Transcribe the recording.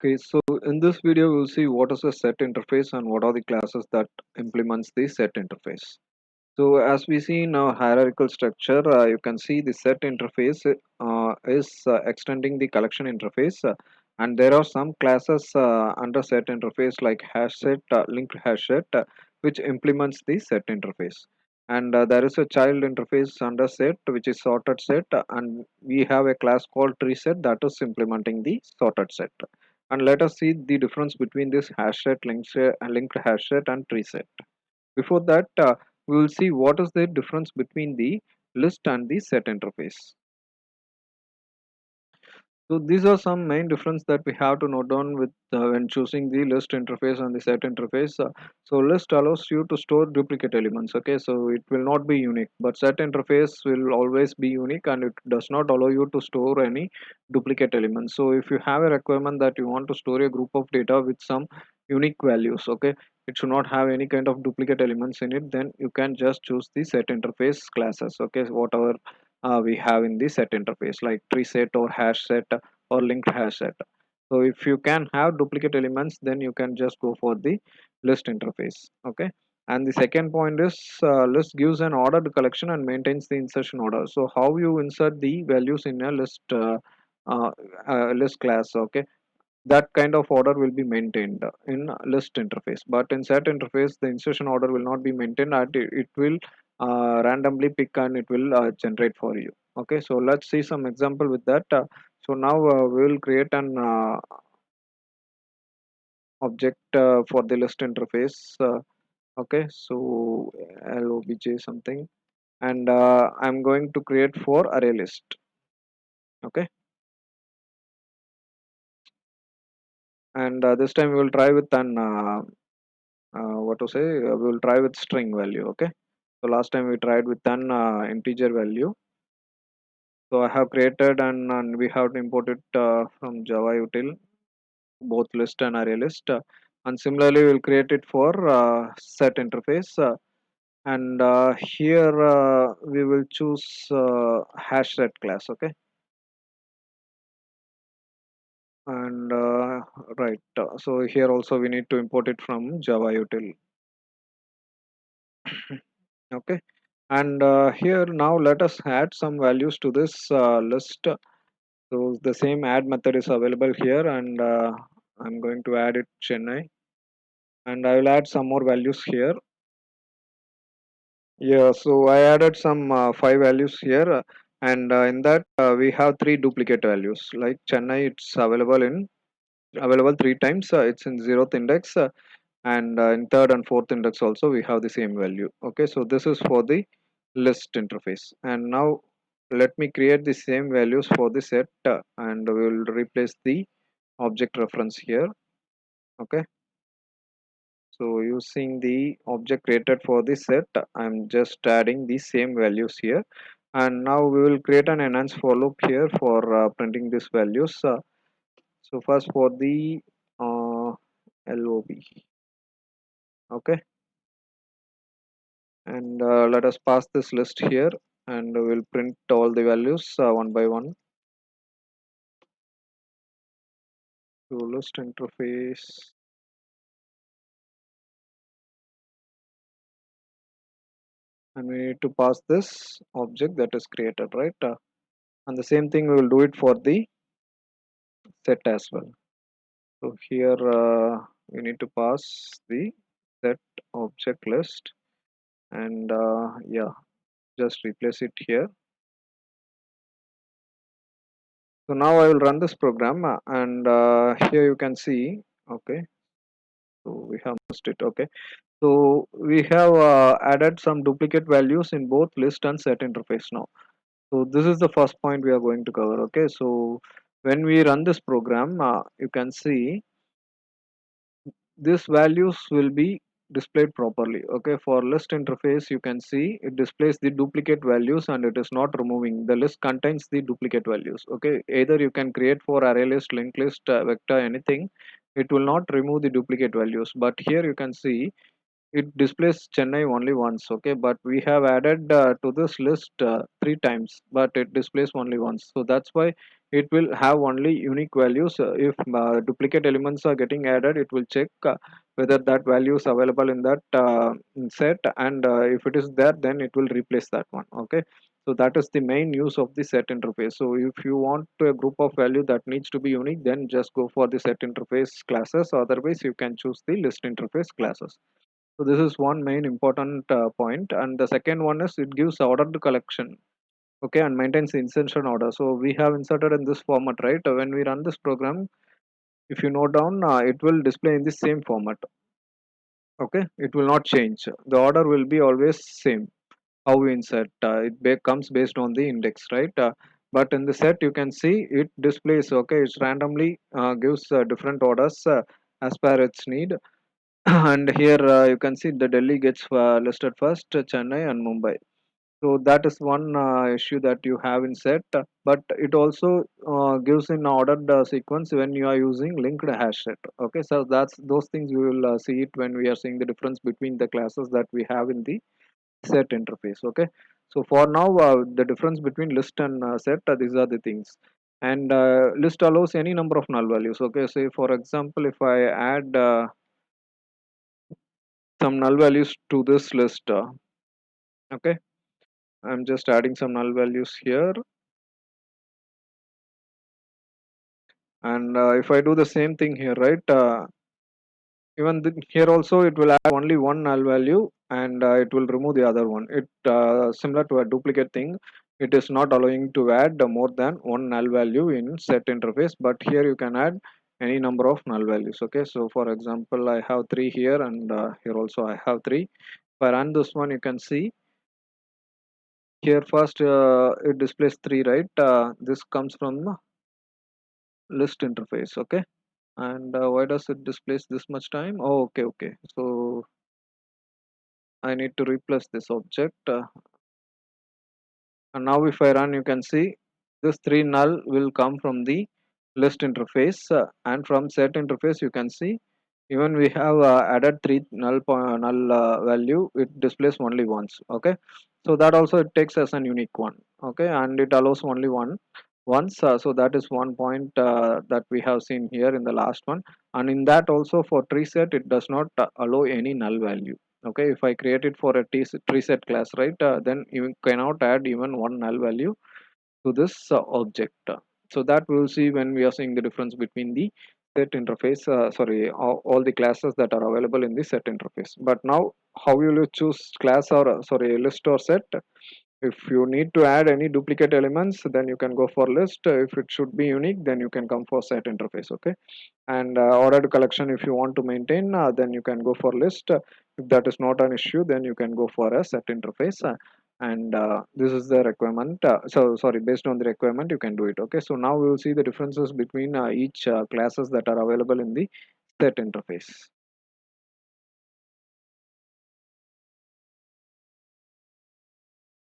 Okay, so in this video we'll see what is a set interface and what are the classes that implements the set interface. So as we see in our hierarchical structure, you can see the set interface is extending the collection interface, and there are some classes under set interface like hash set, linked hash set, which implements the set interface. And there is a child interface under set which is sorted set, and we have a class called tree set that is implementing the sorted set. And let us see the difference between this hash set, linked hash set, and tree set. Before that, we will see what is the difference between the list and the set interface. So these are some main difference that we have to note down with when choosing the list interface and the set interface. So list allows you to store duplicate elements. Okay, so it will not be unique, but set interface will always be unique and it does not allow you to store any duplicate elements. So if you have a requirement that you want to store a group of data with some unique values, okay, it should not have any kind of duplicate elements in it, then you can just choose the set interface classes. Okay, whatever we have in the set interface like tree set or hash set or linked hash set. So if you can have duplicate elements, then you can just go for the list interface. Okay, and the second point is list gives an ordered collection and maintains the insertion order. So how you insert the values in a uh, list class, okay, that kind of order will be maintained in list interface, but in set interface the insertion order will not be maintained and it will randomly pick and it will generate for you. Okay, so let's see some example with that. So now we will create an object for the list interface. Okay, so lobj something, and I'm going to create for array list. Okay, and this time we will try with an what to say, we will try with string value. Okay, so last time we tried with an integer value. So I have created and we have to import it from java util both list and array list, and similarly we'll create it for set interface, and here we will choose hash set class. Okay, and right, so here also we need to import it from java util. Okay, and here now let us add some values to this list. So the same add method is available here, and I'm going to add it Chennai, and I will add some more values here. Yeah, so I added some five values here, and in that we have three duplicate values. Like Chennai, it's available three times. It's in zeroth index, and in third and fourth index also we have the same value. Okay, so this is for the list interface, and now let me create the same values for the set, and we will replace the object reference here. Okay, so using the object created for the set, I'm just adding the same values here, and now we will create an enhance for loop here for printing these values. So first for the lob. Okay, and let us pass this list here, and we'll print all the values one by one. So list interface, and we need to pass this object that is created, right? And the same thing we will do it for the set as well. So here we need to pass the set object list, and yeah, just replace it here. So now I will run this program, and here you can see. Okay, so we have missed it. Okay, so we have added some duplicate values in both list and set interface now. So this is the first point we are going to cover. Okay, so when we run this program, you can see these values will be displayed properly. Okay, for list interface you can see it displays the duplicate values and it is not removing. The list contains the duplicate values. Okay, either you can create for array list, linked list, vector, anything, it will not remove the duplicate values, but here you can see it displays Chennai only once, okay, but we have added to this list three times, but it displays only once. So that's why it will have only unique values. If duplicate elements are getting added, it will check whether that value is available in that set, and if it is there, then it will replace that one, okay. So that is the main use of the set interface. So if you want a group of value that needs to be unique, then just go for the set interface classes. Otherwise, you can choose the list interface classes. So this is one main important point, and the second one is it gives ordered collection, okay, and maintains the insertion order. So we have inserted in this format, right? When we run this program, if you note down, it will display in the same format, okay. It will not change. The order will be always same. How we insert, comes based on the index, right? But in the set, you can see it displays, okay. It's randomly gives different orders as per its need. And here you can see the Delhi gets listed first, Chennai and Mumbai. So that is one issue that you have in set, but it also gives in ordered sequence when you are using linked hash set. Okay, so that's those things we will see it when we are seeing the difference between the classes that we have in the set interface. Okay, so for now, the difference between list and set, these are the things. And list allows any number of null values. Okay, say for example, if I add some null values to this list. Okay, I'm just adding some null values here, and if I do the same thing here, right? Here also it will add only one null value, and it will remove the other one. It similar to a duplicate thing. It is not allowing to add more than one null value in set interface, but here you can add any number of null values. Okay, so for example, I have three here, and here also I have three. If I run this one, you can see here first it displays three, right? This comes from list interface, okay. And why does it displays this much time? Oh, okay, okay. So I need to replace this object, and now if I run, you can see this three null will come from the list interface, and from set interface you can see even we have added three null value, it displays only once, okay. So that also it takes as an unique one, okay, and it allows only one once. So that is one point that we have seen here in the last one. And in that also, for tree set, it does not allow any null value, okay. If I create it for a tree set class, right, then you cannot add even one null value to this object. So that we will see when we are seeing the difference between the set interface, sorry, all the classes that are available in the set interface. But now, how will you choose class or sorry, list or set? If you need to add any duplicate elements, then you can go for list. If it should be unique, then you can come for set interface, okay. And ordered collection, if you want to maintain, then you can go for list. If that is not an issue, then you can go for a set interface. And this is the requirement. So sorry, based on the requirement, you can do it, okay. So now we will see the differences between each classes that are available in the set interface.